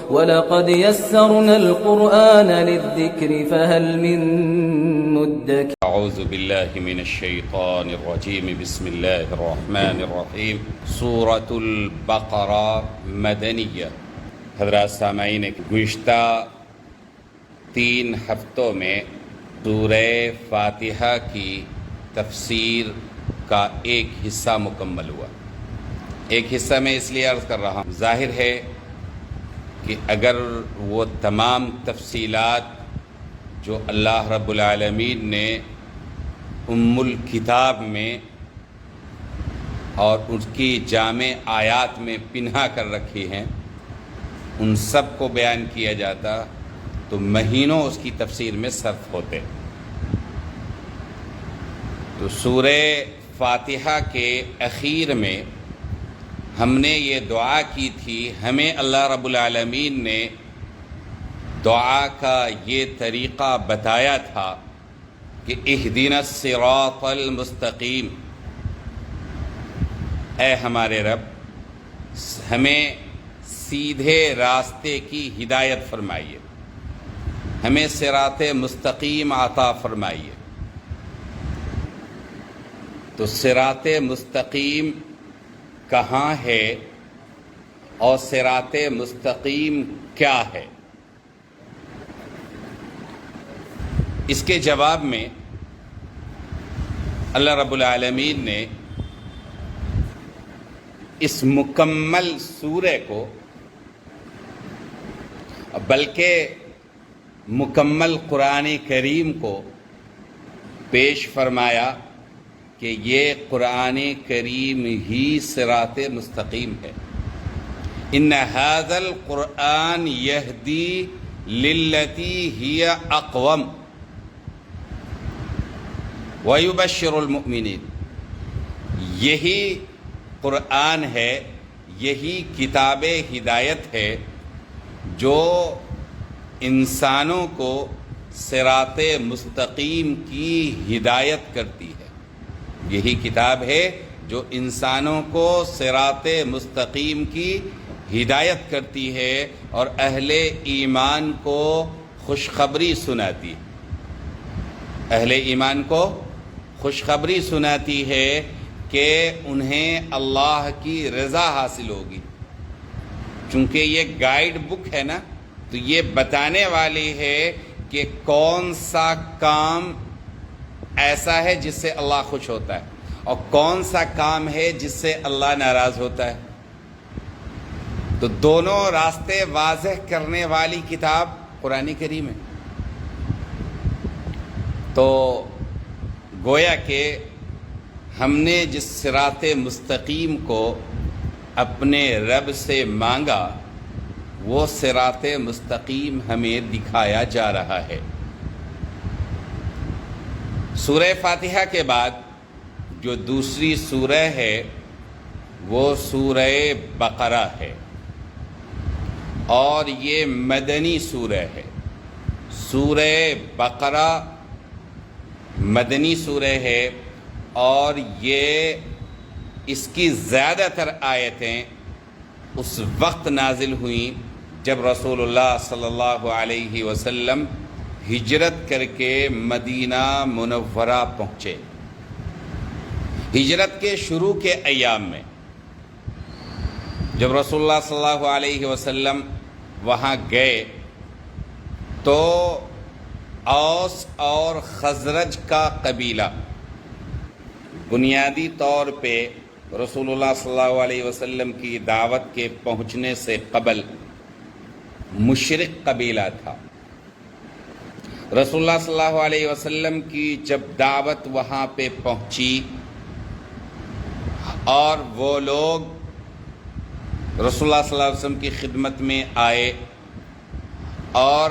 وَلَقَدْ يَسَّرْنَا الْقُرْآنَ لِلذِّكْرِ فَهَلْ مِن مُّدَّكِرٍ اعوذ باللہ من الشیطان الرجیم بسم اللہ الرحمن الرحیم سورۃ البقرہ مدنیہ۔ حضرات سامعین، گزشتہ 3 ہفتوں میں سورہ فاتحہ کی تفسیر کا ایک حصہ مکمل ہوا۔ ایک حصہ میں اس لیے عرض کر رہا ہوں، ظاہر ہے کہ اگر وہ تمام تفصیلات جو اللہ رب العالمین نے ام الکتاب میں اور اس کی جامع آیات میں پنہا کر رکھی ہیں، ان سب کو بیان کیا جاتا تو مہینوں اس کی تفسیر میں صرف ہوتے۔ تو سورہ فاتحہ کے اخیر میں ہم نے یہ دعا کی تھی، ہمیں اللہ رب العالمین نے دعا کا یہ طریقہ بتایا تھا کہ اہدنا الصراط المستقیم، اے ہمارے رب ہمیں سیدھے راستے کی ہدایت فرمائیے، ہمیں صراط مستقیم عطا فرمائیے۔ تو صراط مستقیم کہاں ہے اور صراط مستقیم کیا ہے؟ اس کے جواب میں اللہ رب العالمین نے اس مکمل سورہ کو، بلکہ مکمل قرآن کریم کو پیش فرمایا کہ یہ قرآن کریم ہی صراط مستقیم ہے۔ ان ھذا القرآن یہدی للتی ہی اقوم وَيُبَشِّرُ الْمُؤْمِنِينَ، یہی قرآن ہے، یہی کتاب ہدایت ہے جو انسانوں کو صراط مستقیم کی ہدایت کرتی ہے۔ یہی کتاب ہے جو انسانوں کو صراط مستقیم کی ہدایت کرتی ہے اور اہل ایمان کو خوشخبری سناتی ہے۔ اہل ایمان کو خوشخبری سناتی ہے کہ انہیں اللہ کی رضا حاصل ہوگی۔ چونکہ یہ گائیڈ بک ہے نا، تو یہ بتانے والی ہے کہ کون سا کام ایسا ہے جس سے اللہ خوش ہوتا ہے اور کون سا کام ہے جس سے اللہ ناراض ہوتا ہے۔ تو دونوں راستے واضح کرنے والی کتاب قرآن کریم ہے۔ تو گویا کہ ہم نے جس صراط مستقیم کو اپنے رب سے مانگا، وہ صراط مستقیم ہمیں دکھایا جا رہا ہے۔ سورہ فاتحہ کے بعد جو دوسری سورہ ہے وہ سورہ بقرہ ہے، اور یہ مدنی سورہ ہے۔ سورہ بقرہ مدنی سورہ ہے، اور یہ اس کی زیادہ تر آیتیں اس وقت نازل ہوئیں جب رسول اللہ صلی اللہ علیہ وسلم ہجرت کر کے مدینہ منورہ پہنچے۔ ہجرت کے شروع کے ایام میں جب رسول اللہ صلی اللہ علیہ وسلم وہاں گئے تو اوس اور خزرج کا قبیلہ بنیادی طور پہ رسول اللہ صلی اللہ علیہ وسلم کی دعوت کے پہنچنے سے قبل مشرک قبیلہ تھا۔ رسول اللہ صلی اللہ علیہ وسلم کی جب دعوت وہاں پہ پہنچی اور وہ لوگ رسول اللہ صلی اللہ علیہ وسلم کی خدمت میں آئے اور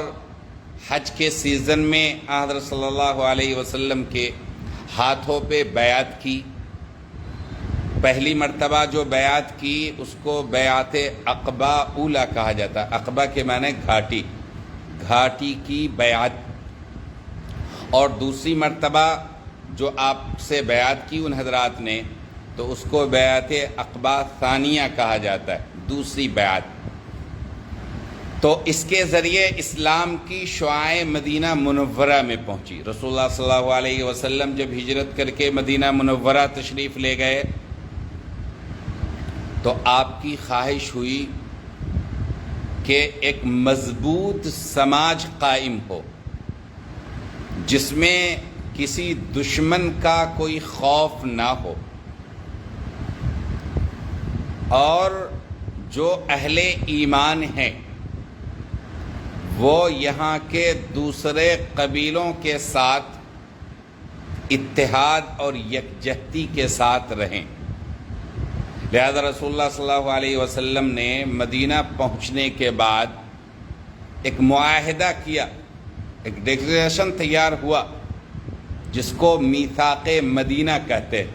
حج کے سیزن میں حضرت صلی اللہ علیہ وسلم کے ہاتھوں پہ بیعت کی، پہلی مرتبہ جو بیعت کی اس کو بیعت عقبہ اولا کہا جاتا ہے۔ عقبہ کے معنی گھاٹی، گھاٹی کی بیعت۔ اور دوسری مرتبہ جو آپ سے بیعت کی ان حضرات نے تو اس کو بیعت عقبہ ثانیہ کہا جاتا ہے، دوسری بیعت۔ تو اس کے ذریعے اسلام کی شعاعیں مدینہ منورہ میں پہنچی۔ رسول اللہ صلی اللہ علیہ وسلم جب ہجرت کر کے مدینہ منورہ تشریف لے گئے تو آپ کی خواہش ہوئی کہ ایک مضبوط سماج قائم ہو جس میں کسی دشمن کا کوئی خوف نہ ہو، اور جو اہل ایمان ہیں وہ یہاں کے دوسرے قبیلوں کے ساتھ اتحاد اور یکجہتی کے ساتھ رہیں۔ لہذا رسول اللہ صلی اللہ علیہ وسلم نے مدینہ پہنچنے کے بعد ایک معاہدہ کیا، ایک ڈکلریشن تیار ہوا جس کو میثاق مدینہ کہتے ہیں،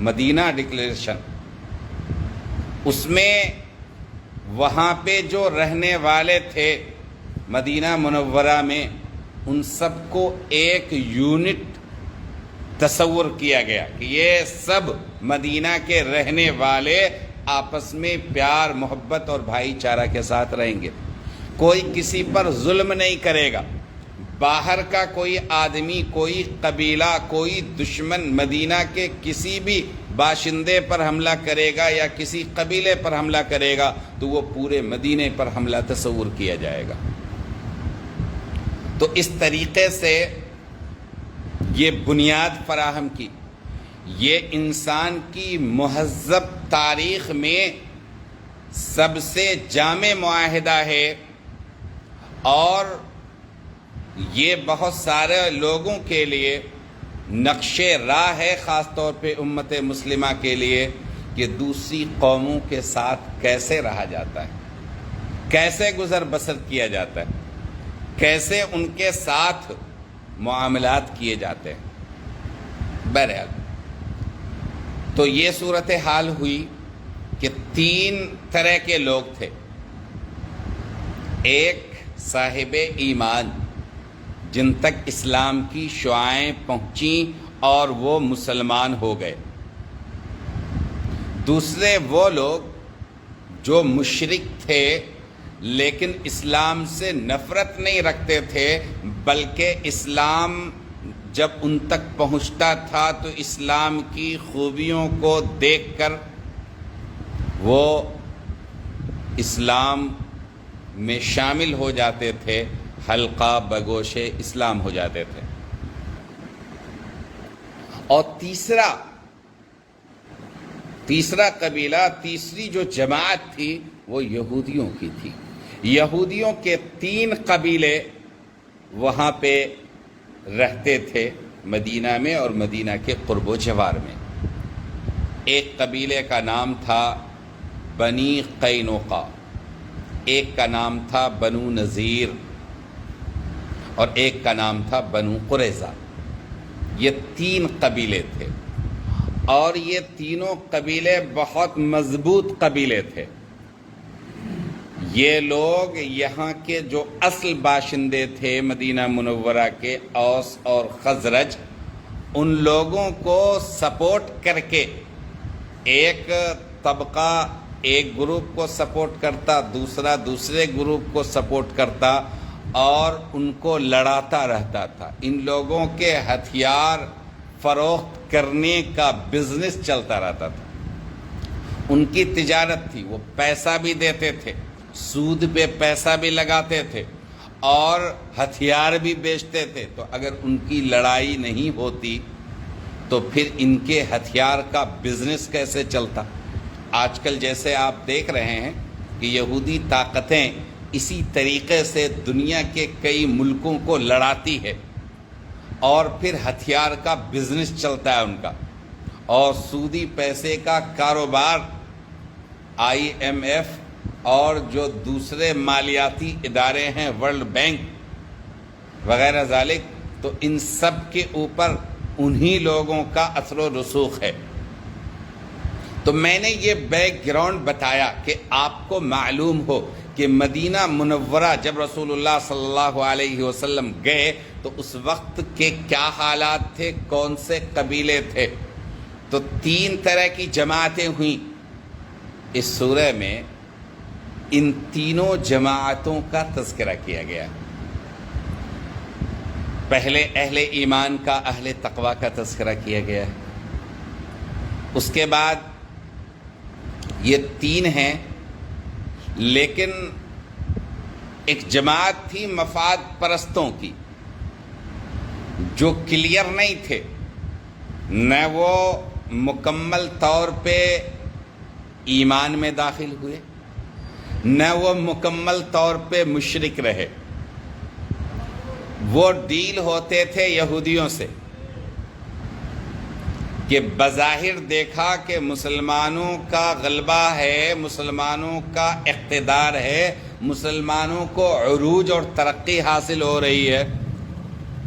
مدینہ ڈکلریشن۔ اس میں وہاں پہ جو رہنے والے تھے مدینہ منورہ میں، ان سب کو ایک یونٹ تصور کیا گیا کہ یہ سب مدینہ کے رہنے والے آپس میں پیار محبت اور بھائی چارہ کے ساتھ رہیں گے، کوئی کسی پر ظلم نہیں کرے گا۔ باہر کا کوئی آدمی، کوئی قبیلہ، کوئی دشمن مدینہ کے کسی بھی باشندے پر حملہ کرے گا یا کسی قبیلے پر حملہ کرے گا تو وہ پورے مدینے پر حملہ تصور کیا جائے گا۔ تو اس طریقے سے یہ بنیاد فراہم کی۔ یہ انسان کی مہذب تاریخ میں سب سے جامع معاہدہ ہے، اور یہ بہت سارے لوگوں کے لیے نقش راہ ہے، خاص طور پہ امت مسلمہ کے لیے، کہ دوسری قوموں کے ساتھ کیسے رہا جاتا ہے، کیسے گزر بسر کیا جاتا ہے، کیسے ان کے ساتھ معاملات کیے جاتے ہیں۔ بہرحال تو یہ صورتحال ہوئی کہ 3 طرح کے لوگ تھے۔ ایک صاحب ایمان جن تک اسلام کی شعاعیں پہنچیں اور وہ مسلمان ہو گئے۔ دوسرے وہ لوگ جو مشرک تھے لیکن اسلام سے نفرت نہیں رکھتے تھے، بلکہ اسلام جب ان تک پہنچتا تھا تو اسلام کی خوبیوں کو دیکھ کر وہ اسلام میں شامل ہو جاتے تھے، حلقہ بگوش اسلام ہو جاتے تھے۔ اور تیسرا قبیلہ، تیسری جو جماعت تھی وہ یہودیوں کی تھی۔ یہودیوں کے 3 قبیلے وہاں پہ رہتے تھے مدینہ میں اور مدینہ کے قرب و جوار میں۔ ایک قبیلے کا نام تھا بنی قینوقا، ایک کا نام تھا بنو نذیر، اور ایک کا نام تھا بنو قریظہ۔ یہ 3 قبیلے تھے، اور یہ تینوں قبیلے بہت مضبوط قبیلے تھے۔ یہ لوگ یہاں کے جو اصل باشندے تھے مدینہ منورہ کے، اوس اور خزرج، ان لوگوں کو سپورٹ کر کے ایک طبقہ ایک گروپ کو سپورٹ کرتا، دوسرا دوسرے گروپ کو سپورٹ کرتا، اور ان کو لڑاتا رہتا تھا۔ ان لوگوں کے ہتھیار فروخت کرنے کا بزنس چلتا رہتا تھا، ان کی تجارت تھی، وہ پیسہ بھی دیتے تھے، سود پہ پیسہ بھی لگاتے تھے، اور ہتھیار بھی بیچتے تھے۔ تو اگر ان کی لڑائی نہیں ہوتی تو پھر ان کے ہتھیار کا بزنس کیسے چلتا؟ آج کل جیسے آپ دیکھ رہے ہیں کہ یہودی طاقتیں اسی طریقے سے دنیا کے کئی ملکوں کو لڑاتی ہے، اور پھر ہتھیار کا بزنس چلتا ہے ان کا، اور سودی پیسے کا کاروبار IMF اور جو دوسرے مالیاتی ادارے ہیں، ورلڈ بینک وغیرہ ذالک، تو ان سب کے اوپر انہی لوگوں کا اثر و رسوخ ہے۔ تو میں نے یہ بیک گراؤنڈ بتایا کہ آپ کو معلوم ہو کہ مدینہ منورہ جب رسول اللہ صلی اللہ علیہ وسلم گئے تو اس وقت کے کیا حالات تھے، کون سے قبیلے تھے۔ تو 3 طرح کی جماعتیں ہوئیں۔ اس سورہ میں ان تینوں جماعتوں کا تذکرہ کیا گیا۔ پہلے اہل ایمان کا، اہل تقوی کا تذکرہ کیا گیا ہے۔ اس کے بعد یہ تین ہیں، لیکن ایک جماعت تھی مفاد پرستوں کی جو کلیئر نہیں تھے، نہ وہ مکمل طور پہ ایمان میں داخل ہوئے، نہ وہ مکمل طور پہ مشرک رہے۔ وہ ڈیل ہوتے تھے یہودیوں سے کہ بظاہر دیکھا کہ مسلمانوں کا غلبہ ہے، مسلمانوں کا اقتدار ہے، مسلمانوں کو عروج اور ترقی حاصل ہو رہی ہے،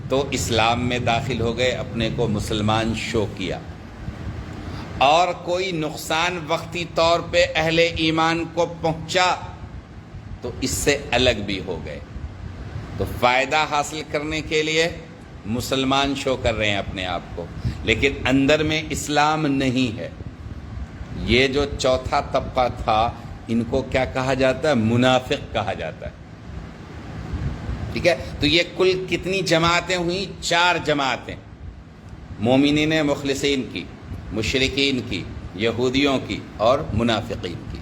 تو اسلام میں داخل ہو گئے، اپنے کو مسلمان شو کیا، اور کوئی نقصان وقتی طور پہ اہل ایمان کو پہنچا تو اس سے الگ بھی ہو گئے۔ تو فائدہ حاصل کرنے کے لیے مسلمان شو کر رہے ہیں اپنے آپ کو، لیکن اندر میں اسلام نہیں ہے۔ یہ جو چوتھا طبقہ تھا، ان کو کیا کہا جاتا ہے؟ منافق کہا جاتا ہے۔ ٹھیک ہے، تو یہ کل کتنی جماعتیں ہوئیں؟ 4 جماعتیں، مومنین مخلصین کی، مشرکین کی، یہودیوں کی اور منافقین کی۔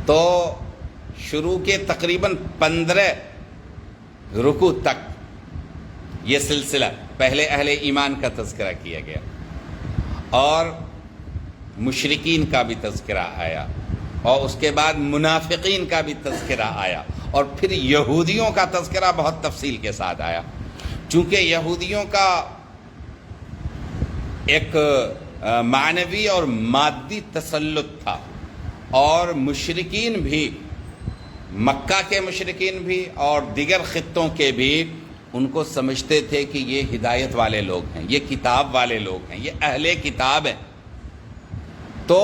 تو شروع کے تقریباً 15 رکوع تک یہ سلسلہ پہلے اہل ایمان کا تذکرہ کیا گیا، اور مشرکین کا بھی تذکرہ آیا، اور اس کے بعد منافقین کا بھی تذکرہ آیا، اور پھر یہودیوں کا تذکرہ بہت تفصیل کے ساتھ آیا۔ چونکہ یہودیوں کا ایک معنوی اور مادی تسلط تھا، اور مشرکین بھی، مکہ کے مشرکین بھی اور دیگر خطوں کے بھی، ان کو سمجھتے تھے کہ یہ ہدایت والے لوگ ہیں، یہ کتاب والے لوگ ہیں، یہ اہل کتاب ہیں، تو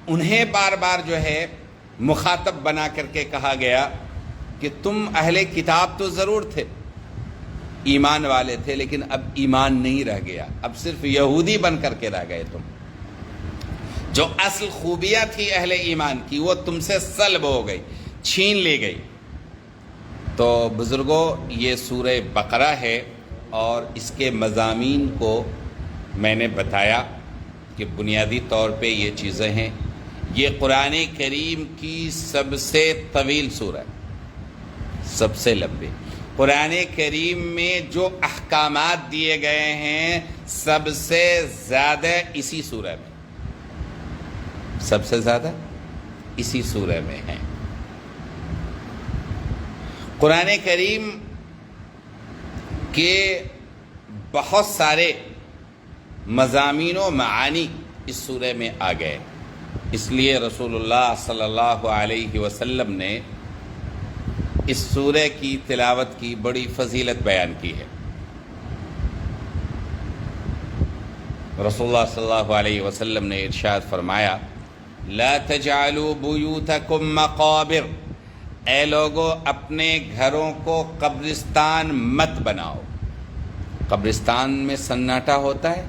انہیں بار بار جو ہے مخاطب بنا کر کے کہا گیا کہ تم اہل کتاب تو ضرور تھے، ایمان والے تھے، لیکن اب ایمان نہیں رہ گیا، اب صرف یہودی بن کر کے رہ گئے تم۔ جو اصل خوبیاں تھی اہل ایمان کی وہ تم سے سلب ہو گئی، چھین لی گئی۔ تو بزرگوں، یہ سورہ بقرہ ہے، اور اس کے مضامین کو میں نے بتایا کہ بنیادی طور پہ یہ چیزیں ہیں۔ یہ قرآن کریم کی سب سے طویل سورہ، سب سے لمبی۔ قرآن کریم میں جو احکامات دیے گئے ہیں سب سے زیادہ اسی سورہ میں، سب سے زیادہ اسی سورہ میں ہیں۔ قرآن کریم کے بہت سارے مضامین و معانی اس سورہ میں آ گئے، اس لیے رسول اللہ صلی اللہ علیہ وسلم نے اس سورہ کی تلاوت کی بڑی فضیلت بیان کی ہے۔ رسول اللہ صلی اللہ علیہ وسلم نے ارشاد فرمایا، لا تجعلوا بیوتکم مقابر، اے لوگو اپنے گھروں کو قبرستان مت بناؤ۔ قبرستان میں سناٹا ہوتا ہے،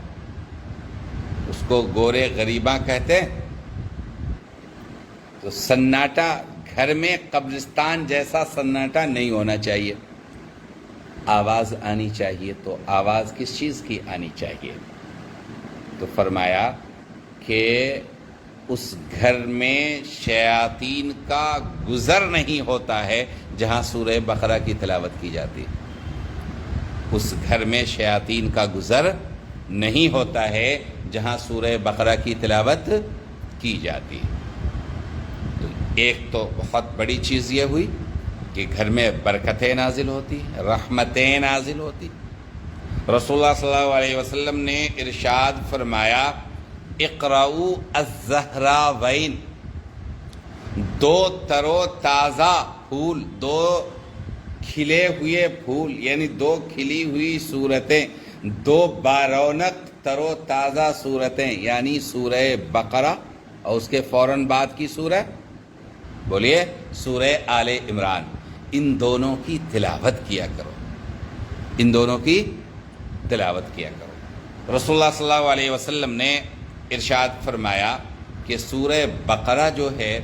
اس کو گورے غریباں کہتے ہیں، تو سناٹا گھر میں قبرستان جیسا سناٹا نہیں ہونا چاہیے، آواز آنی چاہیے۔ تو آواز کس چیز کی آنی چاہیے؟ تو فرمایا کہ اس گھر میں شیاطین کا گزر نہیں ہوتا ہے جہاں سورہ بقرہ کی تلاوت کی جاتی، اس گھر میں شیاطین کا گزر نہیں ہوتا ہے جہاں سورہ بقرہ کی تلاوت کی جاتی۔ تو ایک تو بہت بڑی چیز یہ ہوئی کہ گھر میں برکتیں نازل ہوتی، رحمتیں نازل ہوتی۔ رسول اللہ صلی اللہ علیہ وسلم نے ارشاد فرمایا، اقرؤوا الزہراوین، 2 تر و تازہ پھول، 2 کھلے ہوئے پھول، یعنی 2 کھلی ہوئی سورتیں، 2 بارونق تر و تازہ سورتیں، یعنی سورہ بقرہ اور اس کے فوراً بعد کی سورہ، بولیے، سورہ آل عمران، ان دونوں کی تلاوت کیا کرو، ان دونوں کی تلاوت کیا کرو۔ رسول اللہ صلی اللہ علیہ وسلم نے ارشاد فرمایا کہ سورہ بقرہ جو ہے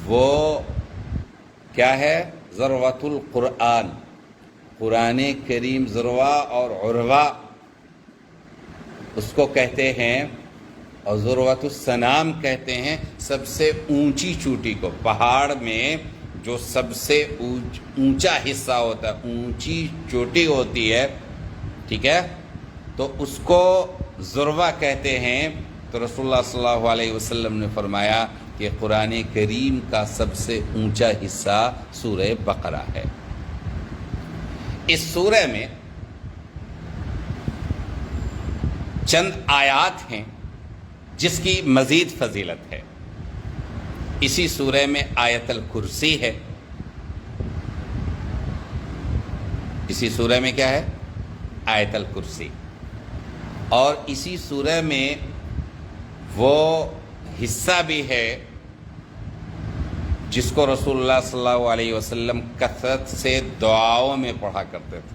وہ کیا ہے؟ ذروۃ القرآن، قرآن کریم ذروہ اور عروہ اس کو کہتے ہیں، اور ذروۃ السنام کہتے ہیں سب سے اونچی چوٹی کو۔ پہاڑ میں جو سب سے اونچا حصہ ہوتا ہے، اونچی چوٹی ہوتی ہے، ٹھیک ہے، تو اس کو ذروہ کہتے ہیں۔ تو رسول اللہ صلی اللہ علیہ وسلم نے فرمایا کہ قرآن کریم کا سب سے اونچا حصہ سورہ بقرہ ہے۔ اس سورہ میں چند آیات ہیں جس کی مزید فضیلت ہے۔ اسی سورہ میں آیت الکرسی ہے۔ اسی سورہ میں کیا ہے؟ آیت الکرسی۔ اور اسی سورہ میں وہ حصہ بھی ہے جس کو رسول اللہ صلی اللہ علیہ وسلم کثرت سے دعاؤں میں پڑھا کرتے تھے۔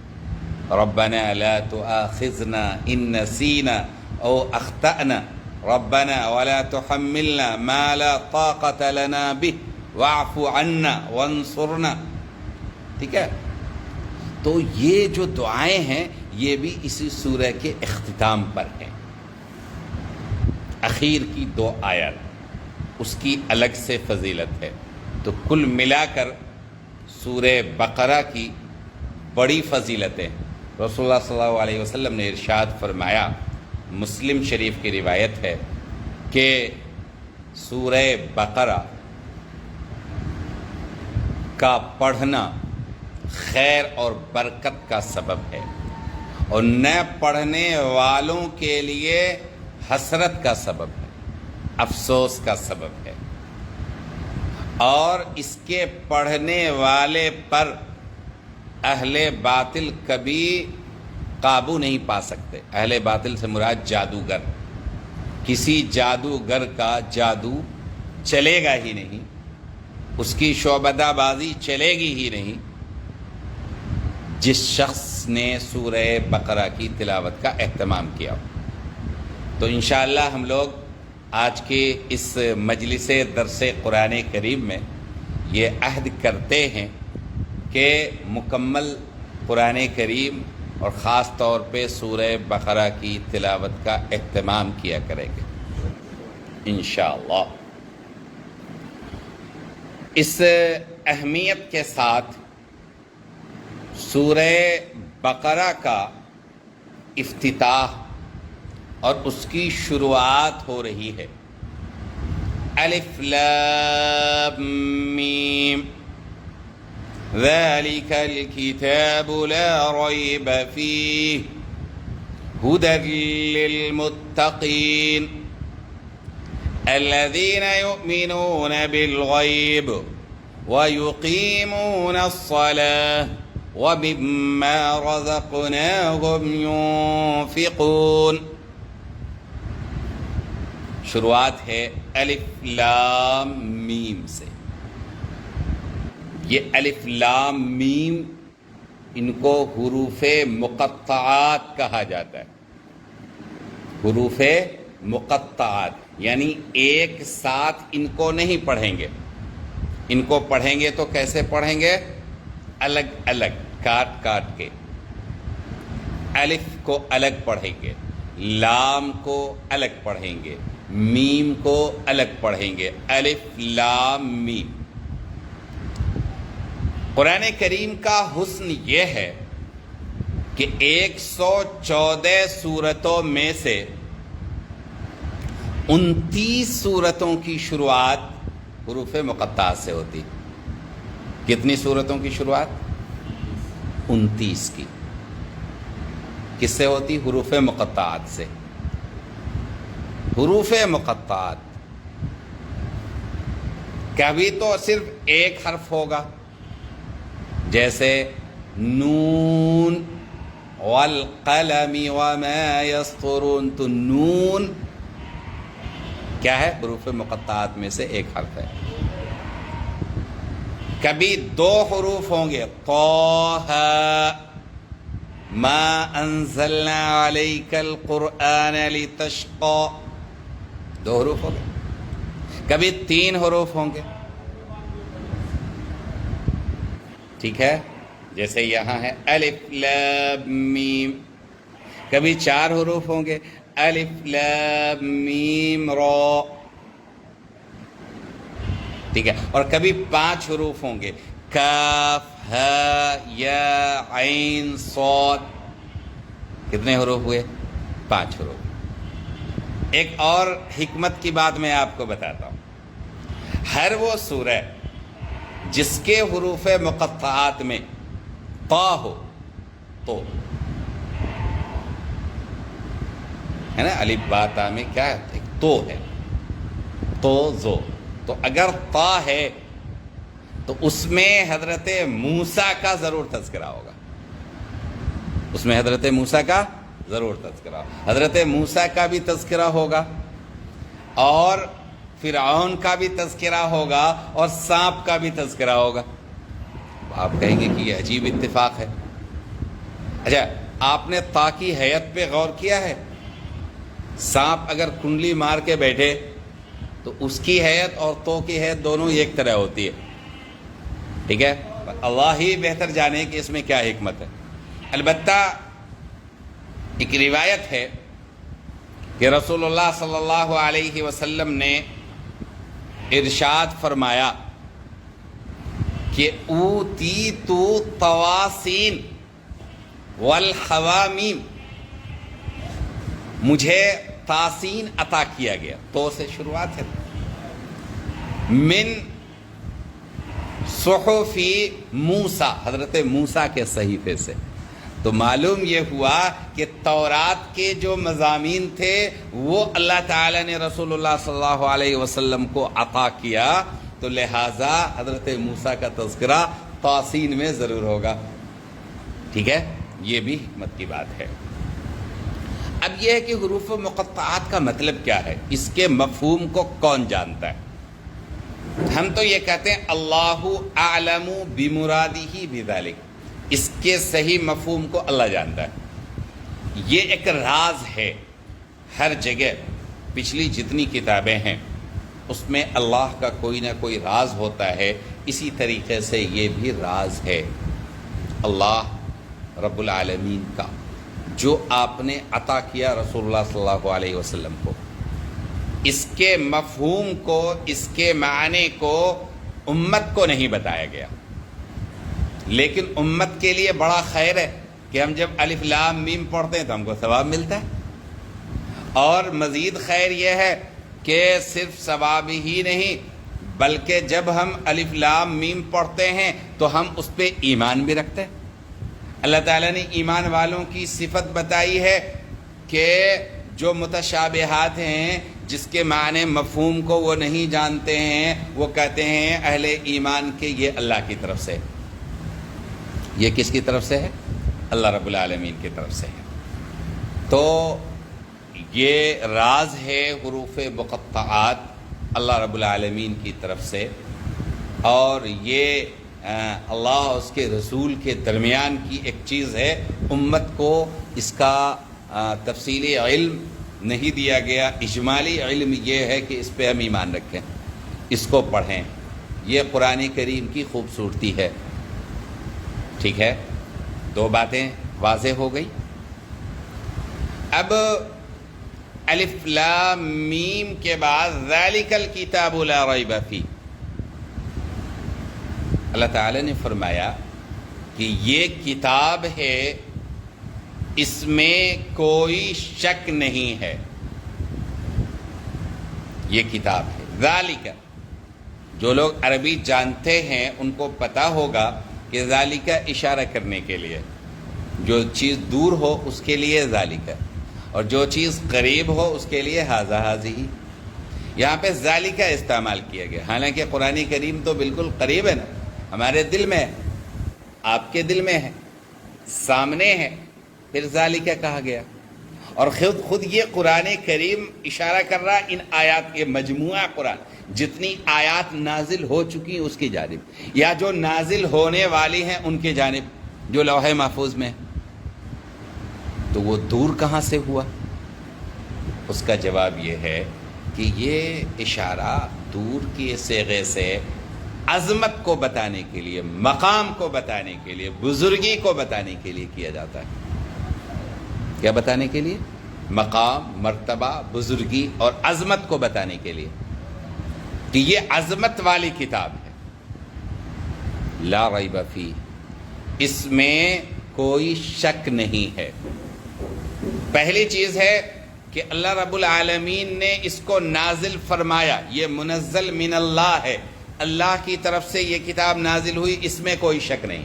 ربنا لا تؤاخذنا ان نسینا او اخطأنا ربنا ولا تحملنا ما لا طاقة لنا به واعف عنا وانصرنا، ٹھیک ہے؟ تو یہ جو دعائیں ہیں یہ بھی اسی سورہ کے اختتام پر ہیں۔ اخیر کی 2 آیات اس کی الگ سے فضیلت ہے۔ تو کل ملا کر سورہ بقرہ کی بڑی فضیلتیں۔ رسول اللہ صلی اللہ علیہ وسلم نے ارشاد فرمایا، مسلم شریف کی روایت ہے کہ سورہ بقرہ کا پڑھنا خیر اور برکت کا سبب ہے، اور نہ پڑھنے والوں کے لیے حسرت کا سبب ہے، افسوس کا سبب ہے، اور اس کے پڑھنے والے پر اہل باطل کبھی قابو نہیں پا سکتے۔ اہل باطل سے مراد جادوگر۔ کسی جادوگر کا جادو چلے گا ہی نہیں، اس کی شعبدہ بازی چلے گی ہی نہیں جس شخص نے سورہ بقرہ کی تلاوت کا اہتمام کیا۔ تو انشاءاللہ ہم لوگ آج کے اس مجلس درس قرآن کریم میں یہ عہد کرتے ہیں کہ مکمل قرآن کریم اور خاص طور پہ سورہ بقرہ کی تلاوت کا اہتمام کیا کریں گے انشاءاللہ۔ اس اہمیت کے ساتھ سورہ بقرہ کا افتتاح اور اس کی شروعات ہو رہی ہے۔ الف لام میم ذلك الكتاب لا ريب فيه هدى للمتقين الذين يؤمنون بالغيب ويقيمون الصلاة ومما رزقناهم ينفقون۔ شروعات ہے الف لام میم سے۔ یہ الف لام میم ان کو حروف مقطعات کہا جاتا ہے۔ حروف مقطعات یعنی ایک ساتھ ان کو نہیں پڑھیں گے، ان کو پڑھیں گے تو کیسے پڑھیں گے؟ الگ الگ کاٹ کاٹ کے۔ الف کو الگ پڑھیں گے، لام کو الگ پڑھیں گے، میم کو الگ پڑھیں گے۔ الف لام میم۔ قرآن کریم کا حسن یہ ہے کہ 114 سورتوں میں سے 29 سورتوں کی شروعات حروف مقطعات سے ہوتی۔ کتنی سورتوں کی شروعات؟ 29 کی۔ کس سے ہوتی؟ حروف مقطعات سے۔ حروف مقطعات کبھی تو صرف ایک حرف ہوگا، جیسے نون والقلم وما يسطرون، تو نون کیا ہے؟ حروف مقطعات میں سے ایک حرف ہے۔ کبھی 2 حروف ہوں گے، طه ما انزلنا عليك القرآن لتشقى، 2 حروف ہوں گے۔ کبھی 3 حروف ہوں گے، ٹھیک ہے؟ جیسے یہاں ہے الف لام میم، کبھی 4 حروف ہوں گے الف لام میم را، ٹھیک ہے؟ اور کبھی 5 حروف ہوں گے کاف ہا یا عین صاد، کتنے حروف ہوئے؟ 5 حروف۔ ایک اور حکمت کی بات میں آپ کو بتاتا ہوں، ہر وہ سورہ جس کے حروف مقطعات میں طا ہو، تو ہے نا، الف با تا میں کیا ہے؟ تو ہے، تو زو، تو اگر طا ہے تو اس میں حضرت موسیٰ کا ضرور تذکرہ ہوگا، اس میں حضرت موسیٰ کا ضرور تذکرہ ہوگا، حضرت موسیٰ کا بھی تذکرہ ہوگا اور فرعون کا بھی تذکرہ ہوگا اور سانپ کا بھی تذکرہ ہوگا۔ آپ کہیں گے کہ یہ عجیب اتفاق ہے۔ اچھا، آپ نے تا کی حیت پہ غور کیا ہے؟ سانپ اگر کنڈلی مار کے بیٹھے تو اس کی حیت اور تو کی حیت دونوں ایک طرح ہوتی ہے، ٹھیک ہے؟ اللہ ہی بہتر جانے کہ اس میں کیا حکمت ہے۔ البتہ ایک روایت ہے کہ رسول اللہ صلی اللہ علیہ وسلم نے ارشاد فرمایا کہ اوتیت طواسین والحوامیم، مجھے تاسین عطا کیا گیا، تو سے شروعات ہے، من صحف موسیٰ، حضرت موسیٰ کے صحیفے سے۔ تو معلوم یہ ہوا کہ تورات کے جو مضامین تھے وہ اللہ تعالیٰ نے رسول اللہ صلی اللہ علیہ وسلم کو عطا کیا، تو لہٰذا حضرت موسیٰ کا تذکرہ طاسین میں ضرور ہوگا، ٹھیک ہے؟ یہ بھی حکمت کی بات ہے۔ اب یہ ہے کہ حروف مقطعات کا مطلب کیا ہے، اس کے مفہوم کو کون جانتا ہے؟ ہم تو یہ کہتے ہیں اللہ اعلم بمرادہ بذلک، اس کے صحیح مفہوم کو اللہ جانتا ہے۔ یہ ایک راز ہے، ہر جگہ پچھلی جتنی کتابیں ہیں اس میں اللہ کا کوئی نہ کوئی راز ہوتا ہے، اسی طریقے سے یہ بھی راز ہے اللہ رب العالمین کا، جو آپ نے عطا کیا رسول اللہ صلی اللہ علیہ وسلم کو۔ اس کے مفہوم کو، اس کے معنی کو امت کو نہیں بتایا گیا، لیکن امت کے لیے بڑا خیر ہے کہ ہم جب الف لام میم پڑھتے ہیں تو ہم کو ثواب ملتا ہے، اور مزید خیر یہ ہے کہ صرف ثواب ہی نہیں بلکہ جب ہم الف لام میم پڑھتے ہیں تو ہم اس پہ ایمان بھی رکھتے ہیں۔ اللہ تعالیٰ نے ایمان والوں کی صفت بتائی ہے کہ جو متشابہات ہیں، جس کے معنی مفہوم کو وہ نہیں جانتے ہیں، وہ کہتے ہیں اہل ایمان کے یہ اللہ کی طرف سے، یہ کس کی طرف سے ہے؟ اللہ رب العالمین کی طرف سے ہے۔ تو یہ راز ہے حروف مقطعات اللہ رب العالمین کی طرف سے، اور یہ اللہ اور اس کے رسول کے درمیان کی ایک چیز ہے۔ امت کو اس کا تفصیلی علم نہیں دیا گیا، اجمالی علم یہ ہے کہ اس پہ ہم ایمان رکھیں، اس کو پڑھیں، یہ قرآن کریم کی خوبصورتی ہے، ٹھیک ہے؟ 2 باتیں واضح ہو گئی۔ اب الف لام میم کے بعد ذالک الکتاب لا ریب فیہ، اللہ تعالی نے فرمایا کہ یہ کتاب ہے، اس میں کوئی شک نہیں ہے، یہ کتاب ہے۔ ذالک، جو لوگ عربی جانتے ہیں ان کو پتہ ہوگا کہ ذالک اشارہ کرنے کے لیے، جو چیز دور ہو اس کے لیے ذالک، اور جو چیز قریب ہو اس کے لیے ھذا ھذہ۔ یہاں پہ ذالک استعمال کیا گیا، حالانکہ قرآن کریم تو بالکل قریب ہے نا، ہمارے دل میں ہے، آپ کے دل میں ہے، سامنے ہے، پھر ذالک کہا گیا۔ اور خود یہ قرآن کریم اشارہ کر رہا ان آیات، یہ مجموعہ قرآن جتنی آیات نازل ہو چکی اس کی جانب، یا جو نازل ہونے والی ہیں ان کی جانب، جو لوح محفوظ میں ہے۔ تو وہ دور کہاں سے ہوا؟ اس کا جواب یہ ہے کہ یہ اشارہ دور کے صیغے سے عظمت کو بتانے کے لیے، مقام کو بتانے کے لیے، بزرگی کو بتانے کے لیے کیا جاتا ہے۔ کیا بتانے کے لیے؟ مقام، مرتبہ، بزرگی اور عظمت کو بتانے کے لیے کہ یہ عظمت والی کتاب ہے۔ لا ریب فیہ، اس میں کوئی شک نہیں ہے۔ پہلی چیز ہے کہ اللہ رب العالمین نے اس کو نازل فرمایا، یہ منزل من اللہ ہے، اللہ کی طرف سے یہ کتاب نازل ہوئی، اس میں کوئی شک نہیں۔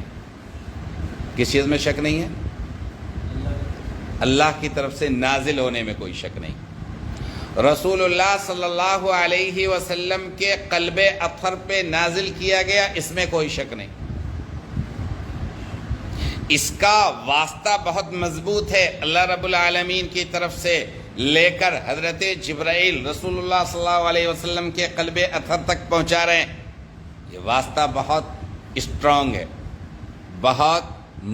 کس چیز میں شک نہیں ہے؟ اللہ کی طرف سے نازل ہونے میں کوئی شک نہیں۔ رسول اللہ صلی اللہ علیہ وسلم کے قلب اطہر پہ نازل کیا گیا، اس میں کوئی شک نہیں۔ اس کا واسطہ بہت مضبوط ہے، اللہ رب العالمین کی طرف سے لے کر حضرت جبرائیل رسول اللہ صلی اللہ علیہ وسلم کے قلب اطہر تک پہنچا رہے ہیں۔ یہ واسطہ بہت اسٹرانگ ہے، بہت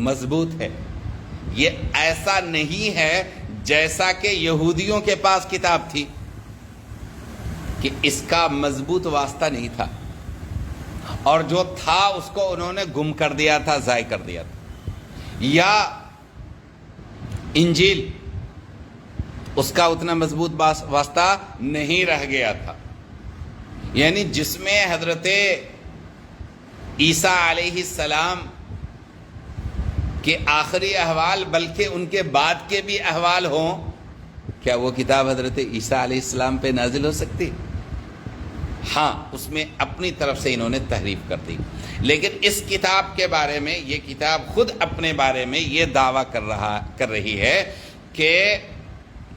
مضبوط ہے۔ یہ ایسا نہیں ہے جیسا کہ یہودیوں کے پاس کتاب تھی کہ اس کا مضبوط واسطہ نہیں تھا، اور جو تھا اس کو انہوں نے گم کر دیا تھا، ضائع کر دیا تھا۔ یا انجیل، اس کا اتنا مضبوط واسطہ نہیں رہ گیا تھا، یعنی جس میں حضرت عیسیٰ علیہ السلام کے آخری احوال بلکہ ان کے بعد کے بھی احوال ہوں، کیا وہ کتاب حضرت عیسیٰ علیہ السلام پہ نازل ہو سکتی؟ ہاں، اس میں اپنی طرف سے انہوں نے تحریف کر دی، لیکن اس کتاب کے بارے میں یہ کتاب خود اپنے بارے میں یہ دعویٰ کر رہی ہے کہ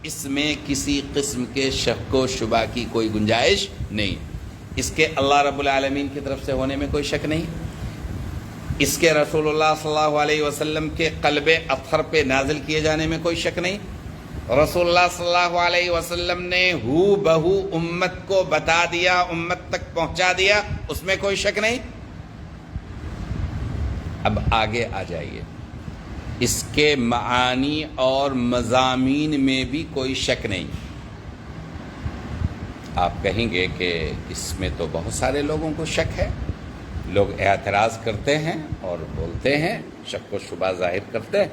اس میں کسی قسم کے شک و شبہ کی کوئی گنجائش نہیں۔ اس کے اللہ رب العالمین کی طرف سے ہونے میں کوئی شک نہیں، اس کے رسول اللہ صلی اللہ علیہ وسلم کے قلب اطہر پہ نازل کیے جانے میں کوئی شک نہیں، رسول اللہ صلی اللہ علیہ وسلم نے ہو بہو امت کو بتا دیا، امت تک پہنچا دیا، اس میں کوئی شک نہیں۔ اب آگے آ جائیے، اس کے معانی اور مضامین میں بھی کوئی شک نہیں۔ آپ کہیں گے کہ اس میں تو بہت سارے لوگوں کو شک ہے، لوگ اعتراض کرتے ہیں اور بولتے ہیں، شک و شبہ ظاہر کرتے ہیں۔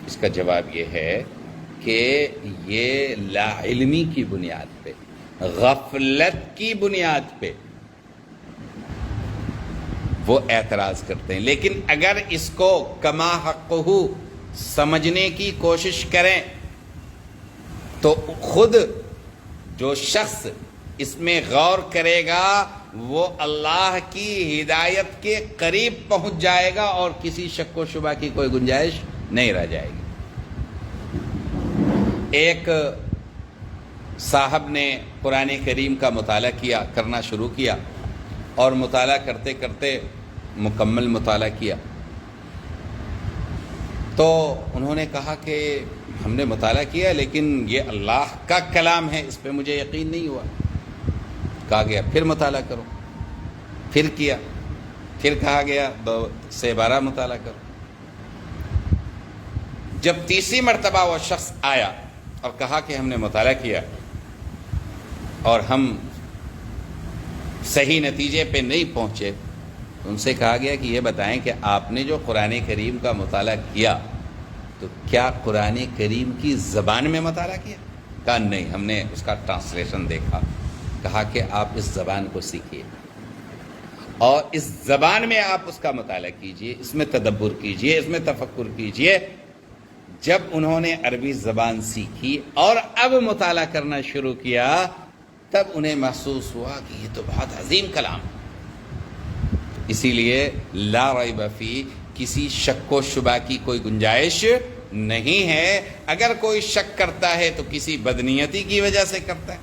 اس کا جواب یہ ہے کہ یہ لا علمی کی بنیاد پہ، غفلت کی بنیاد پہ وہ اعتراض کرتے ہیں، لیکن اگر اس کو کما حقہ سمجھنے کی کوشش کریں تو خود جو شخص اس میں غور کرے گا وہ اللہ کی ہدایت کے قریب پہنچ جائے گا، اور کسی شک و شبہ کی کوئی گنجائش نہیں رہ جائے گی۔ ایک صاحب نے قرآن کریم کا مطالعہ کرنا شروع کیا، اور مطالعہ کرتے کرتے مکمل مطالعہ کیا تو انہوں نے کہا کہ ہم نے مطالعہ کیا لیکن یہ اللہ کا کلام ہے، اس پہ مجھے یقین نہیں ہوا۔ کہا گیا پھر مطالعہ کرو، پھر کیا، پھر کہا گیا 2 سے 12 مطالعہ کرو۔ جب تیسری مرتبہ وہ شخص آیا اور کہا کہ ہم نے مطالعہ کیا اور ہم صحیح نتیجے پہ نہیں پہنچے، ان سے کہا گیا کہ یہ بتائیں کہ آپ نے جو قرآن کریم کا مطالعہ کیا تو کیا قرآن کریم کی زبان میں مطالعہ کیا؟ کہا نہیں، ہم نے اس کا ٹرانسلیشن دیکھا۔ کہا کہ آپ اس زبان کو سیکھیے اور اس زبان میں آپ اس کا مطالعہ کیجئے، اس میں تدبر کیجئے، اس میں تفکر کیجئے۔ جب انہوں نے عربی زبان سیکھی اور اب مطالعہ کرنا شروع کیا، تب انہیں محسوس ہوا کہ یہ تو بہت عظیم کلام ہے۔ اسی لیے لا ریب فیہ، کسی شک و شبہ کی کوئی گنجائش نہیں ہے۔ اگر کوئی شک کرتا ہے تو کسی بدنیتی کی وجہ سے کرتا ہے،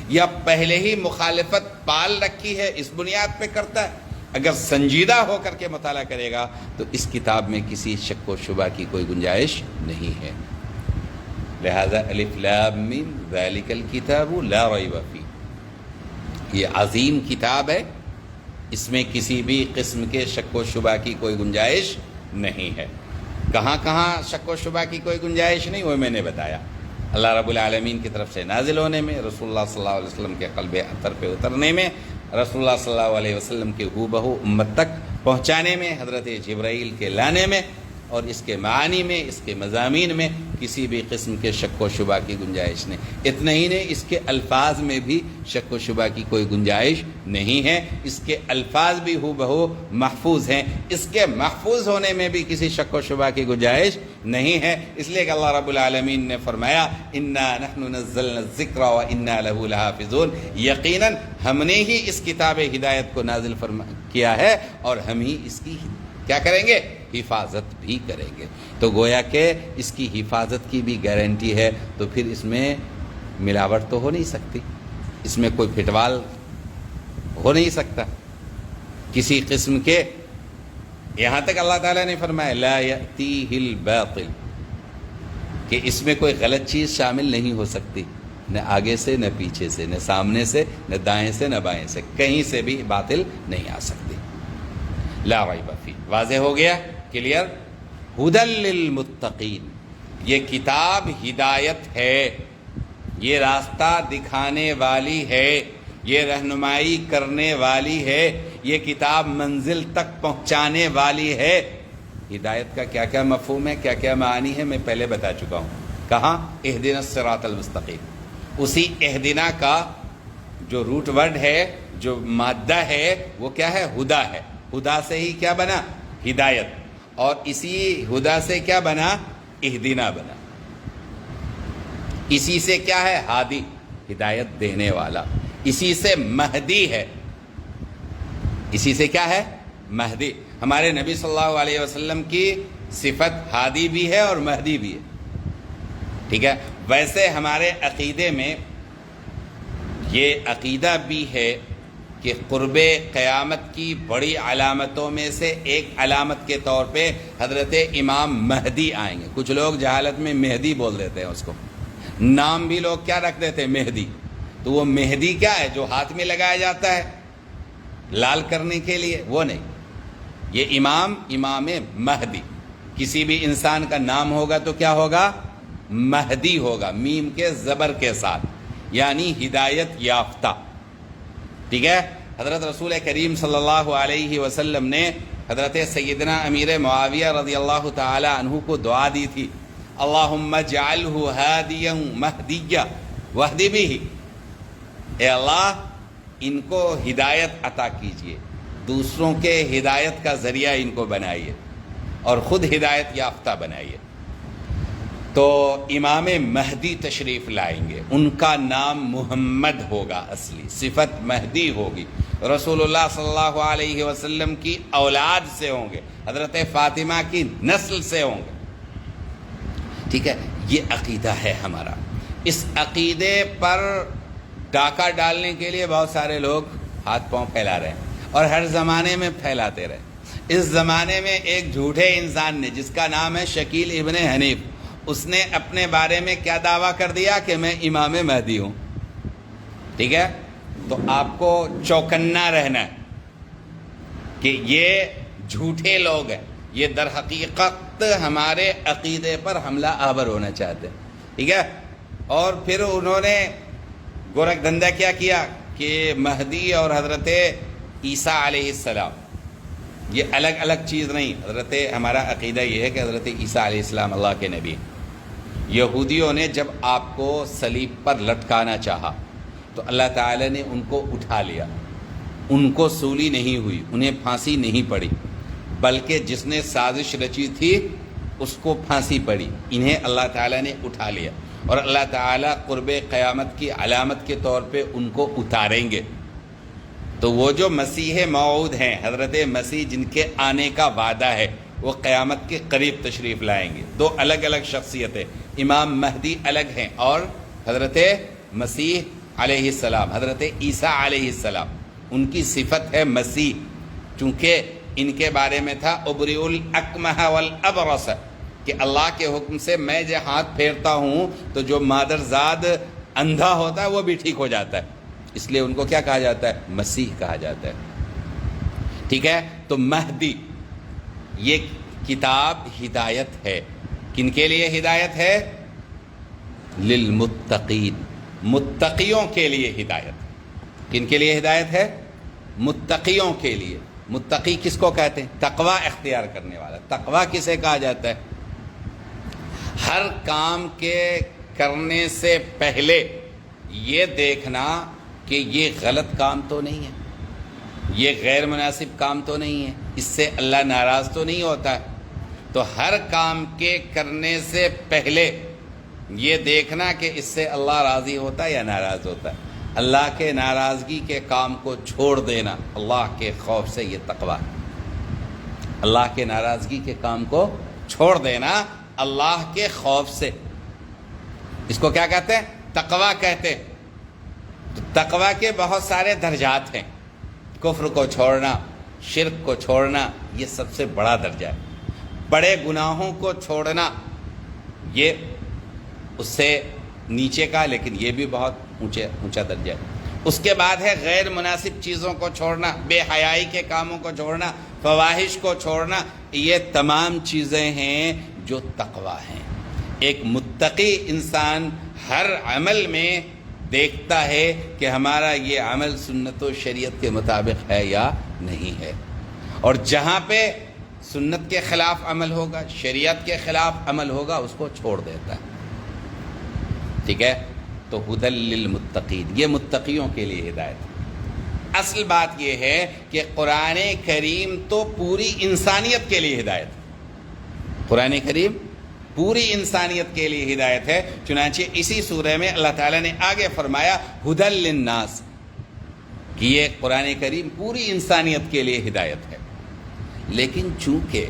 یا پہلے ہی مخالفت پال رکھی ہے اس بنیاد پہ کرتا ہے۔ اگر سنجیدہ ہو کر کے مطالعہ کرے گا تو اس کتاب میں کسی شک و شبہ کی کوئی گنجائش نہیں ہے۔ لہذا الف لام میم ذالک الکتاب لا ریب فیہ، یہ عظیم کتاب ہے، اس میں کسی بھی قسم کے شک و شبہ کی کوئی گنجائش نہیں ہے۔ کہاں کہاں شک و شبہ کی کوئی گنجائش نہیں، وہ میں نے بتایا۔ اللہ رب العالمین کی طرف سے نازل ہونے میں، رسول اللہ صلی اللہ علیہ وسلم کے قلب اطہر پہ اترنے میں، رسول اللہ صلی اللہ علیہ وسلم کے ہو بہو امت تک پہنچانے میں، حضرت جبرائیل کے لانے میں، اور اس کے معانی میں، اس کے مضامین میں کسی بھی قسم کے شک و شبہ کی گنجائش نہیں۔ اتنا ہی نہیں، اس کے الفاظ میں بھی شک و شبہ کی کوئی گنجائش نہیں ہے۔ اس کے الفاظ بھی ہو بہو محفوظ ہیں، اس کے محفوظ ہونے میں بھی کسی شک و شبہ کی گنجائش نہیں ہے۔ اس لیے کہ اللہ رب العالمین نے فرمایا انا نحن نزلنا الذکر وانا له لحافظون، یقیناً ہم نے ہی اس کتاب ہدایت کو نازل کیا ہے اور ہم ہی اس کی کیا کریں گے؟ حفاظت بھی کریں گے۔ تو گویا کہ اس کی حفاظت کی بھی گارنٹی ہے، تو پھر اس میں ملاوٹ تو ہو نہیں سکتی، اس میں کوئی پھٹوال ہو نہیں سکتا کسی قسم کے۔ یہاں تک اللہ تعالیٰ نے فرمایا لا یأتیہ الباطل، کہ اس میں کوئی غلط چیز شامل نہیں ہو سکتی، نہ آگے سے نہ پیچھے سے، نہ سامنے سے نہ دائیں سے نہ بائیں سے، کہیں سے بھی باطل نہیں آ سکتی۔ لا ریب فیہ، واضح ہو گیا، کلیئر۔ ھدی للمتقین، یہ کتاب ہدایت ہے، یہ راستہ دکھانے والی ہے، یہ رہنمائی کرنے والی ہے، یہ کتاب منزل تک پہنچانے والی ہے۔ ہدایت کا کیا کیا مفہوم ہے، کیا کیا معانی ہے، میں پہلے بتا چکا ہوں۔ کہاں؟ اہدنا الصراط المستقیم، اسی اہدنا کا جو روٹ ورڈ ہے، جو مادہ ہے، وہ کیا ہے؟ ہدا ہے۔ ہدا سے ہی کیا بنا؟ ہدایت، اور اسی ہدا سے کیا بنا؟ اہدنا بنا۔ اسی سے کیا ہے؟ ہادی، ہدایت دینے والا۔ اسی سے مہدی ہے، اسی سے کیا ہے؟ مہدی۔ ہمارے نبی صلی اللہ علیہ وسلم کی صفت ہادی بھی ہے اور مہدی بھی ہے، ٹھیک ہے۔ ویسے ہمارے عقیدے میں یہ عقیدہ بھی ہے کہ قرب قیامت کی بڑی علامتوں میں سے ایک علامت کے طور پہ حضرت امام مہدی آئیں گے۔ کچھ لوگ جہالت میں مہدی بول دیتے ہیں اس کو، نام بھی لوگ کیا رکھ دیتے ہیں؟ مہدی۔ تو وہ مہدی کیا ہے؟ جو ہاتھ میں لگایا جاتا ہے لال کرنے کے لیے، وہ نہیں۔ یہ امام مہدی، کسی بھی انسان کا نام ہوگا تو کیا ہوگا؟ مہدی ہوگا، میم کے زبر کے ساتھ، یعنی ہدایت یافتہ، ٹھیک ہے۔ حضرت رسول کریم صلی اللہ علیہ وسلم نے حضرت سیدنا امیر معاویہ رضی اللہ تعالی عنہ کو دعا دی تھی، اللہم اجعلہ ہادیا مہدیا واہد بہ، اے اللہ ان کو ہدایت عطا کیجئے، دوسروں کے ہدایت کا ذریعہ ان کو بنائیے اور خود ہدایت یافتہ بنائیے۔ تو امام مہدی تشریف لائیں گے، ان کا نام محمد ہوگا، اصلی صفت مہدی ہوگی، رسول اللہ صلی اللہ علیہ وسلم کی اولاد سے ہوں گے، حضرت فاطمہ کی نسل سے ہوں گے، ٹھیک ہے۔ یہ عقیدہ ہے ہمارا۔ اس عقیدے پر ڈاکہ ڈالنے کے لیے بہت سارے لوگ ہاتھ پاؤں پھیلا رہے ہیں، اور ہر زمانے میں پھیلاتے رہے۔ اس زمانے میں ایک جھوٹے انسان نے جس کا نام ہے شکیل ابن حنیف، اس نے اپنے بارے میں کیا دعویٰ کر دیا کہ میں امام مہدی ہوں، ٹھیک ہے۔ تو آپ کو چوکنا رہنا ہے کہ یہ جھوٹے لوگ ہیں، یہ در حقیقت ہمارے عقیدے پر حملہ آور ہونا چاہتے ہیں، ٹھیک ہے۔ اور پھر انہوں نے گورکھ دھندا کیا کیا کہ مہدی اور حضرت عیسیٰ علیہ السلام یہ الگ الگ چیز نہیں۔ حضرت ہمارا عقیدہ یہ ہے کہ حضرت عیسیٰ علیہ السلام اللہ کے نبی۔ یہودیوں نے جب آپ کو صلیب پر لٹکانا چاہا تو اللہ تعالی نے ان کو اٹھا لیا، ان کو سولی نہیں ہوئی، انہیں پھانسی نہیں پڑی، بلکہ جس نے سازش رچی تھی اس کو پھانسی پڑی، انہیں اللہ تعالی نے اٹھا لیا، اور اللہ تعالی قرب قیامت کی علامت کے طور پہ ان کو اتاریں گے۔ تو وہ جو مسیح موعود ہیں، حضرت مسیح جن کے آنے کا وعدہ ہے، وہ قیامت کے قریب تشریف لائیں گے۔ دو الگ الگ شخصیتیں، امام مہدی الگ ہیں اور حضرت مسیح علیہ السلام، حضرت عیسیٰ علیہ السلام، ان کی صفت ہے مسیح، چونکہ ان کے بارے میں تھا ابرئ الاکمہ والابرص، کہ اللہ کے حکم سے میں جو ہاتھ پھیرتا ہوں تو جو مادرزاد اندھا ہوتا ہے وہ بھی ٹھیک ہو جاتا ہے، اس لیے ان کو کیا کہا جاتا ہے؟ مسیح کہا جاتا ہے، ٹھیک ہے۔ تو مہدی، یہ کتاب ہدایت ہے، کن کے لیے ہدایت ہے؟ للمتقین، متقیوں کے لیے ہدایت۔ کن کے لیے ہدایت ہے؟ متقیوں کے لیے. متقی کس کو کہتے ہیں؟ تقوی اختیار کرنے والا. تقوی کسے کہا جاتا ہے؟ ہر کام کے کرنے سے پہلے یہ دیکھنا کہ یہ غلط کام تو نہیں ہے، یہ غیر مناسب کام تو نہیں ہے، اس سے اللہ ناراض تو نہیں ہوتا ہے. تو ہر کام کے کرنے سے پہلے یہ دیکھنا کہ اس سے اللہ راضی ہوتا ہے یا ناراض ہوتا ہے. اللہ کے ناراضگی کے کام کو چھوڑ دینا اللہ کے خوف سے، یہ تقویٰ. اللہ کے ناراضگی کے کام کو چھوڑ دینا اللہ کے خوف سے، اس کو کیا کہتے ہیں؟ تقویٰ کہتے ہیں. تو تقویٰ کے بہت سارے درجات ہیں. کفر کو چھوڑنا، شرک کو چھوڑنا، یہ سب سے بڑا درجہ ہے. بڑے گناہوں کو چھوڑنا یہ اس سے نیچے کا، لیکن یہ بھی بہت اونچا درجہ ہے. اس کے بعد ہے غیر مناسب چیزوں کو چھوڑنا، بے حیائی کے کاموں کو چھوڑنا، فواحش کو چھوڑنا. یہ تمام چیزیں ہیں جو تقویٰ ہیں. ایک متقی انسان ہر عمل میں دیکھتا ہے کہ ہمارا یہ عمل سنت و شریعت کے مطابق ہے یا نہیں ہے، اور جہاں پہ سنت کے خلاف عمل ہوگا، شریعت کے خلاف عمل ہوگا، اس کو چھوڑ دیتا ہے. ٹھیک ہے؟ تو ہدی للمتقین، یہ متقیوں کے لیے ہدایت ہے. اصل بات یہ ہے کہ قرآن کریم تو پوری انسانیت کے لیے ہدایت ہے. قرآن کریم پوری انسانیت کے لیے ہدایت ہے. چنانچہ اسی سورہ میں اللہ تعالیٰ نے آگے فرمایا ہدی للناس، کہ یہ قرآن کریم پوری انسانیت کے لیے ہدایت ہے. لیکن چونکہ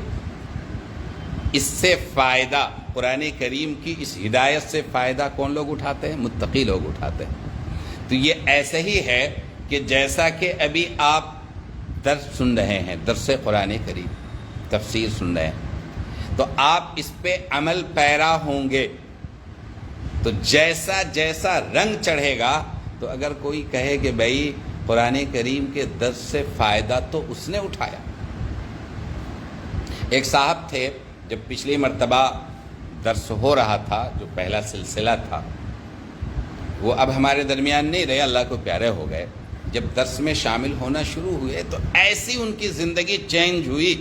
اس سے فائدہ، قرآن کریم کی اس ہدایت سے فائدہ کون لوگ اٹھاتے ہیں؟ متقی لوگ اٹھاتے ہیں. تو یہ ایسے ہی ہے کہ جیسا کہ ابھی آپ درس سن رہے ہیں، درس قرآن کریم، تفسیر سن رہے ہیں، تو آپ اس پہ عمل پیرا ہوں گے تو جیسا جیسا رنگ چڑھے گا. تو اگر کوئی کہے کہ بھائی قرآن کریم کے درس سے فائدہ تو اس نے اٹھایا. ایک صاحب تھے، جب پچھلی مرتبہ درس ہو رہا تھا، جو پہلا سلسلہ تھا، وہ اب ہمارے درمیان نہیں رہے، اللہ کو پیارے ہو گئے. جب درس میں شامل ہونا شروع ہوئے تو ایسی ان کی زندگی چینج ہوئی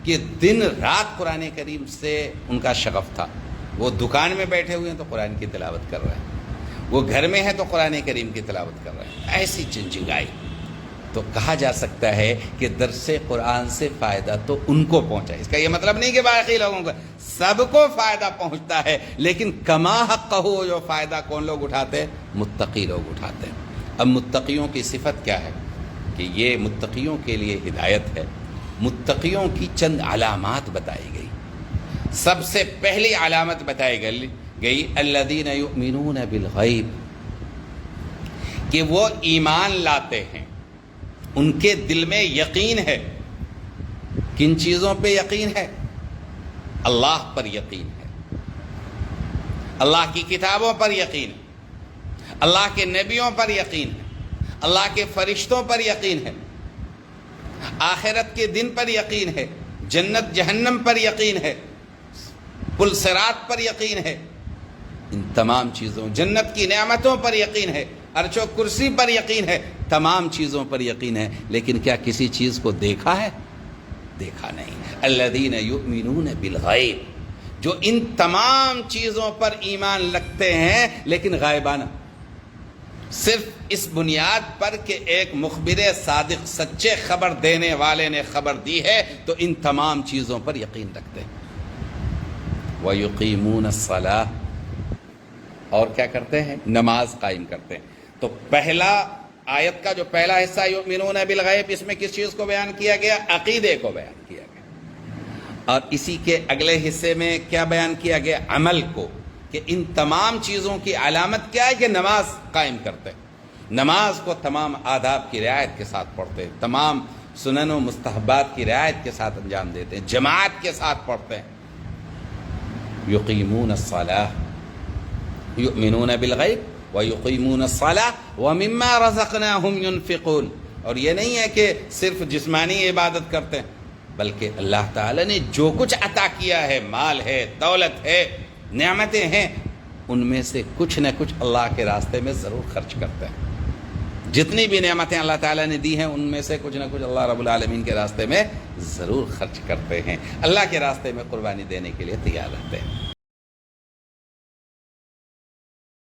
کہ دن رات قرآن کریم سے ان کا شغف تھا. وہ دکان میں بیٹھے ہوئے ہیں تو قرآن کی تلاوت کر رہے ہیں، وہ گھر میں ہیں تو قرآن کریم کی تلاوت کر رہے ہیں. ایسی چینجنگ آئی. تو کہا جا سکتا ہے کہ درس قرآن سے فائدہ تو ان کو پہنچا. اس کا یہ مطلب نہیں کہ باقی لوگوں کو، سب کو فائدہ پہنچتا ہے، لیکن کما حق ہو جو فائدہ کون لوگ اٹھاتے ہیں؟ متقی لوگ اٹھاتے ہیں. اب متقیوں کی صفت کیا ہے؟ کہ یہ متقیوں کے لیے ہدایت ہے. متقیوں کی چند علامات بتائی گئی. سب سے پہلی علامت بتائی گئی الذین یؤمنون بالغیب، کہ وہ ایمان لاتے ہیں، ان کے دل میں یقین ہے. کن چیزوں پہ یقین ہے؟ اللہ پر یقین ہے، اللہ کی کتابوں پر یقین ہے، اللہ کے نبیوں پر یقین ہے، اللہ کے فرشتوں پر یقین ہے، آخرت کے دن پر یقین ہے، جنت جہنم پر یقین ہے، پل صراط پر یقین ہے. ان تمام چیزوں، جنت کی نعمتوں پر یقین ہے، عرش و کرسی پر یقین ہے، تمام چیزوں پر یقین ہے. لیکن کیا کسی چیز کو دیکھا ہے؟ دیکھا نہیں. الذین یؤمنون بالغیب، جو ان تمام چیزوں پر ایمان رکھتے ہیں لیکن غائبانہ، صرف اس بنیاد پر کہ ایک مخبر صادق، سچے خبر دینے والے نے خبر دی ہے، تو ان تمام چیزوں پر یقین رکھتے ہیں. وَيُقِيمُونَ الصَّلَاةَ، اور کیا کرتے ہیں؟ نماز قائم کرتے ہیں. تو پہلا آیت کا جو پہلا حصہ یؤمنون بالغیب، اس میں کس چیز کو بیان کیا گیا؟ عقیدے کو بیان کیا گیا. اور اسی کے اگلے حصے میں کیا بیان کیا گیا؟ عمل کو، کہ ان تمام چیزوں کی علامت کیا ہے؟ کہ نماز قائم کرتے ہیں، نماز کو تمام آداب کی رعایت کے ساتھ پڑھتے ہیں، تمام سنن و مستحبات کی رعایت کے ساتھ انجام دیتے ہیں، جماعت کے ساتھ پڑھتے ہیں. یقیمون الصلاۃ، یؤمنون بالغیب وَيُقِيمُونَ الصَّلَاةَ وَمِمَّا رَزَقْنَاهُمْ يُنْفِقُونَ. اور یہ نہیں ہے کہ صرف جسمانی عبادت کرتے ہیں، بلکہ اللہ تعالی نے جو کچھ عطا کیا ہے، مال ہے، دولت ہے، نعمتیں ہیں، ان میں سے کچھ نہ کچھ اللہ کے راستے میں ضرور خرچ کرتے ہیں. جتنی بھی نعمتیں اللہ تعالیٰ نے دی ہیں ان میں سے کچھ نہ کچھ اللہ رب العالمین کے راستے میں ضرور خرچ کرتے ہیں، اللہ کے راستے میں قربانی دینے کے لیے تیار رہتے ہیں۔